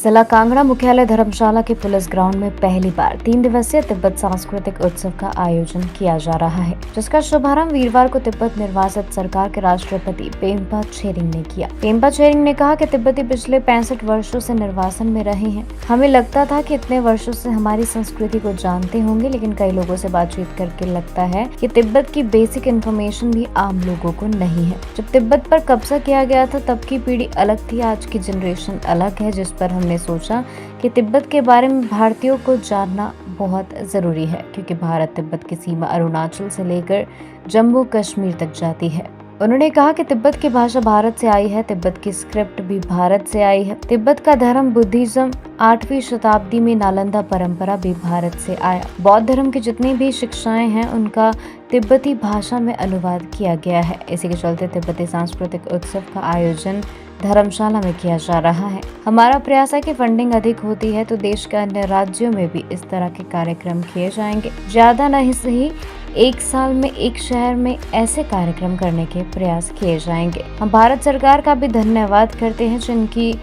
जिला कांगड़ा मुख्यालय धर्मशाला के पुलिस ग्राउंड में पहली बार 3 दिवसीय तिब्बत सांस्कृतिक उत्सव का आयोजन किया जा रहा है, जिसका शुभारंभ वीरवार को तिब्बत निर्वासित सरकार के राष्ट्रपति पेम्पा छेरिंग ने किया। पेम्पा छेरिंग ने कहा कि तिब्बती पिछले 65 वर्षों से निर्वासन में रहे हैं। हमें लगता था कि इतने वर्षों से हमारी संस्कृति को जानते होंगे, लेकिन कई लोगों से बातचीत करके लगता है कि तिब्बत की बेसिक इन्फॉर्मेशन भी आम लोगों को नहीं है। जब तिब्बत पर कब्जा किया गया था तब की पीढ़ी अलग थी, आज की जनरेशन अलग है, जिस पर हमने सोचा कि तिब्बत के बारे में भारतीयों को जानना बहुत जरूरी है, क्योंकि भारत तिब्बत की सीमा अरुणाचल से लेकर जम्मू कश्मीर तक जाती है। उन्होंने कहा कि तिब्बत की भाषा भारत से आई है, तिब्बत की स्क्रिप्ट भी भारत से आई है। तिब्बत का धर्म बुद्धिज्म 8वीं शताब्दी में नालंदा परंपरा भी भारत से आया। बौद्ध धर्म की जितनी भी शिक्षाएं हैं उनका तिब्बती भाषा में अनुवाद किया गया है। इसी के चलते तिब्बती सांस्कृतिक उत्सव का आयोजन धर्मशाला में किया जा रहा है। हमारा प्रयास है कि फंडिंग अधिक होती है तो देश के अन्य राज्यों में भी इस तरह के कार्यक्रम किए जाएंगे। ज्यादा नहीं सही, एक साल में एक शहर में ऐसे कार्यक्रम करने के प्रयास किए जाएंगे। हम भारत सरकार का भी धन्यवाद करते हैं, जिनकी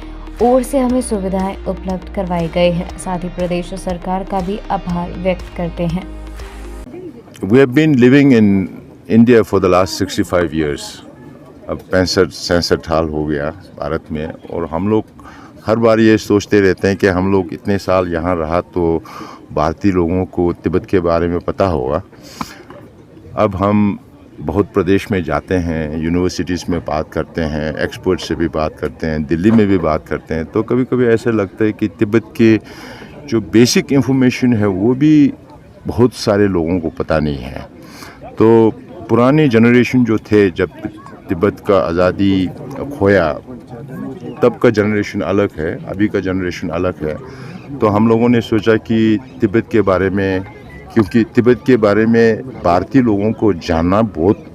ओर से हमें सुविधाएं उपलब्ध करवाई गई हैं। साथ ही प्रदेश सरकार का भी आभार व्यक्त करते हैं। We have been living in India for the last 65 years. अब 65-66 साल हो गया भारत में, और हम लोग हर बार ये सोचते रहते हैं कि हम लोग इतने साल यहाँ रहा तो भारतीय लोगों को तिब्बत के बारे में पता होगा। अब हम बहुत प्रदेश में जाते हैं, यूनिवर्सिटीज़ में बात करते हैं, एक्सपर्ट से भी बात करते हैं, दिल्ली में भी बात करते हैं, तो कभी कभी ऐसा लगता है कि तिब्बत के जो बेसिक इन्फॉर्मेशन है वो भी बहुत सारे लोगों को पता नहीं है। तो पुराने जनरेशन जो थे, जब तिब्बत का आज़ादी खोया तब का जनरेशन अलग है, अभी का जनरेशन अलग है। तो हम लोगों ने सोचा कि तिब्बत के बारे में, क्योंकि तिब्बत के बारे में भारतीय लोगों को जानना बहुत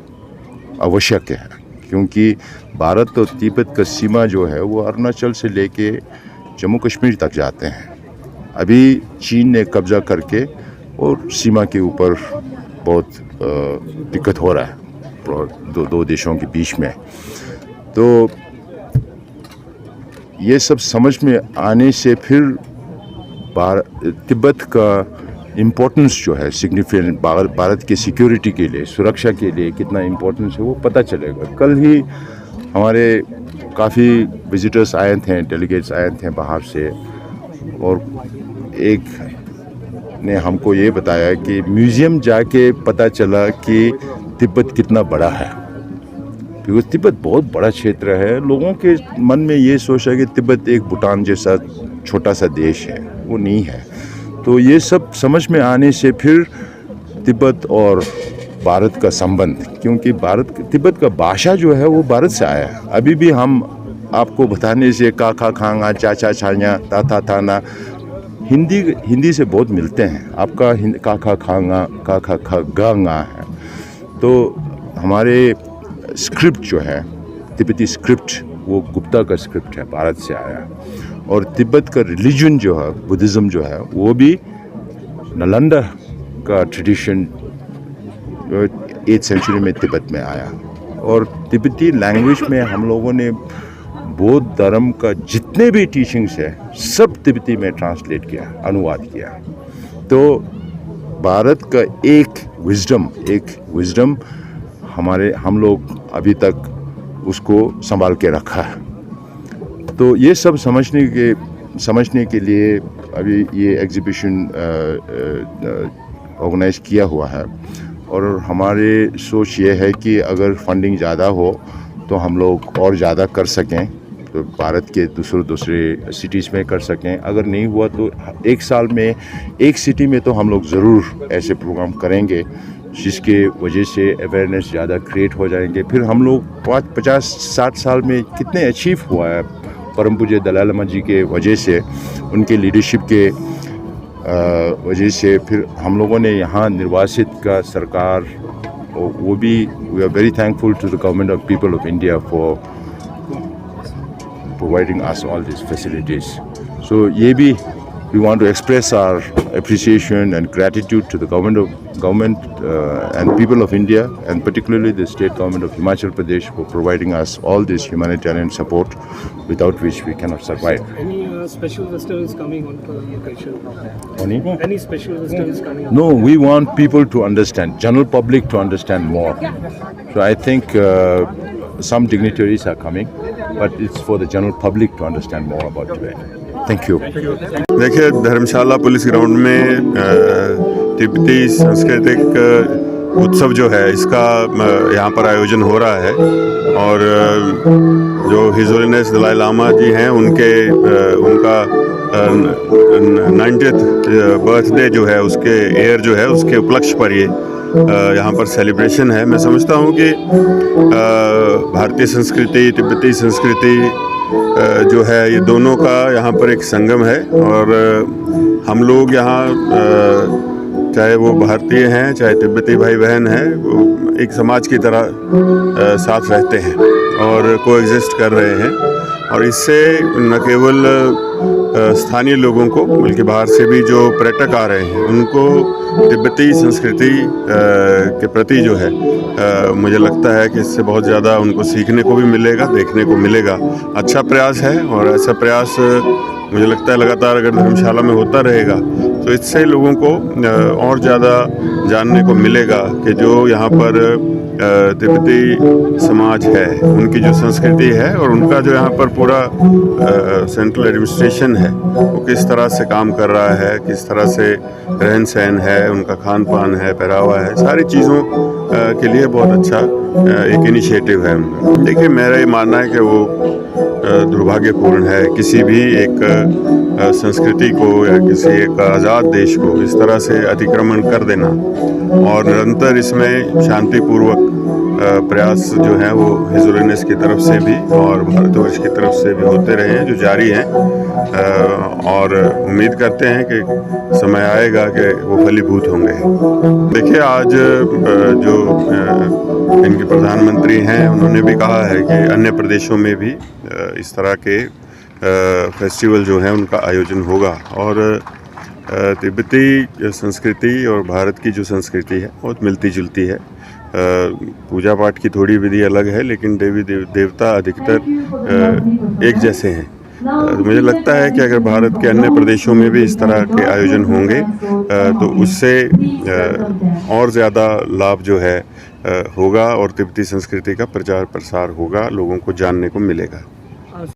आवश्यक है, क्योंकि भारत और तिब्बत का सीमा जो है वो अरुणाचल से लेके जम्मू कश्मीर तक जाते हैं। अभी चीन ने कब्जा करके और सीमा के ऊपर बहुत दिक्कत हो रहा है दो देशों के बीच में। तो ये सब समझ में आने से फिर तिब्बत का इम्पोर्टेंस जो है सिग्निफिकेंट, भारत के सिक्योरिटी के लिए, सुरक्षा के लिए कितना इम्पोर्टेंस है वो पता चलेगा। कल ही हमारे काफ़ी विजिटर्स आए थे, डेलीगेट्स आए थे बाहर से, और एक ने हमको ये बताया कि म्यूज़ियम जाके पता चला कि तिब्बत कितना बड़ा है, क्योंकि तिब्बत बहुत बड़ा क्षेत्र है। लोगों के मन में ये सोचा कि तिब्बत एक भूटान जैसा छोटा सा देश है, वो नहीं है। तो ये सब समझ में आने से फिर तिब्बत और भारत का संबंध, क्योंकि तिब्बत का भाषा जो है वो भारत से आया है। अभी भी हम आपको बताने से काका खांगा, चाचा छाया, ताता थाना हिंदी से बहुत मिलते हैं। आपका काका खांगा, काका खा गांगा है। तो हमारे स्क्रिप्ट जो है, तिब्बती स्क्रिप्ट, वो गुप्ता का स्क्रिप्ट है, भारत से आया। और तिब्बत का रिलीजन जो है, बुद्धिज़्म जो है, वो भी नालंदा का ट्रेडिशन 8th सेंचुरी में तिब्बत में आया। और तिब्बती लैंग्वेज में हम लोगों ने बौद्ध धर्म का जितने भी टीचिंग्स है सब तिब्बती में ट्रांसलेट किया, अनुवाद किया। तो भारत का एक विजडम हम लोग अभी तक उसको संभाल के रखा है। तो ये सब समझने के लिए अभी ये एग्जीबिशन ऑर्गेनाइज किया हुआ है। और हमारे सोच ये है कि अगर फंडिंग ज़्यादा हो तो हम लोग और ज़्यादा कर सकें, तो भारत के दूसरे सिटीज़ में कर सकें। अगर नहीं हुआ तो एक साल में एक सिटी में तो हम लोग ज़रूर ऐसे प्रोग्राम करेंगे, जिसके वजह से अवेयरनेस ज़्यादा क्रिएट हो जाएंगे। फिर हम लोग 50-60 साल में कितने अचीव हुआ है परम पूज्य दलाई लामा जी के वजह से, उनके लीडरशिप के वजह से। फिर हम लोगों ने यहाँ निर्वासित का सरकार, वो भी we are very thankful to the government of people of India for providing us all these facilities. So ये भी we want to express our appreciation and gratitude to the government and people of India, and particularly the state government of Himachal Pradesh for providing us all this humanitarian support, without which we cannot survive. Any special festivals coming on for the occasion? Only? Any special festivals coming on? No, we want people to understand, general public to understand more. So I think some dignitaries are coming, but it's for the general public to understand more about Tibet. Thank you. देखिए, धर्मशाला police ground में तिब्बती सांस्कृतिक उत्सव जो है इसका यहाँ पर आयोजन हो रहा है और जो हिज होलीनेस दलाई लामा जी हैं उनका 90th बर्थडे जो है उसके ईयर जो है उसके उपलक्ष्य पर ये यहाँ पर सेलिब्रेशन है। मैं समझता हूँ कि भारतीय संस्कृति तिब्बती संस्कृति जो है ये दोनों का यहाँ पर एक संगम है और हम लोग यहाँ चाहे वो भारतीय हैं चाहे तिब्बती भाई बहन हैं वो एक समाज की तरह साथ रहते हैं और कोएग्जिस्ट कर रहे हैं और इससे न केवल स्थानीय लोगों को बल्कि बाहर से भी जो पर्यटक आ रहे हैं उनको तिब्बती संस्कृति के प्रति जो है मुझे लगता है कि इससे बहुत ज़्यादा उनको सीखने को भी मिलेगा, देखने को मिलेगा। अच्छा प्रयास है और ऐसा प्रयास मुझे लगता है लगातार अगर धर्मशाला में होता रहेगा तो इससे लोगों को और ज़्यादा जानने को मिलेगा कि जो यहाँ पर तिब्बती समाज है उनकी जो संस्कृति है और उनका जो यहाँ पर पूरा सेंट्रल एडमिनिस्ट्रेशन है वो किस तरह से काम कर रहा है, किस तरह से रहन सहन है, उनका खान पान है, पहनावा है, सारी चीज़ों के लिए बहुत अच्छा एक इनिशिएटिव है। देखिए, मेरा ये मानना है कि वो दुर्भाग्यपूर्ण है किसी भी एक संस्कृति को या किसी एक आज़ाद देश को इस तरह से अतिक्रमण कर देना और निरंतर इसमें शांतिपूर्वक प्रयास जो है वो हिज होलीनेस की तरफ से भी और भारतवर्ष की तरफ से भी होते रहे हैं जो जारी हैं और उम्मीद करते हैं कि समय आएगा कि वो फलीभूत होंगे। देखिए, आज जो इनके प्रधानमंत्री हैं उन्होंने भी कहा है कि अन्य प्रदेशों में भी इस तरह के फेस्टिवल जो हैं उनका आयोजन होगा और तिब्बती संस्कृति और भारत की जो संस्कृति है बहुत मिलती जुलती है। पूजा पाठ की थोड़ी विधि अलग है लेकिन देवी देवता अधिकतर एक जैसे हैं। मुझे लगता है कि अगर भारत के अन्य प्रदेशों में भी इस तरह के आयोजन होंगे तो उससे और ज़्यादा लाभ जो है होगा और तिब्बती संस्कृति का प्रचार प्रसार होगा, लोगों को जानने को मिलेगा।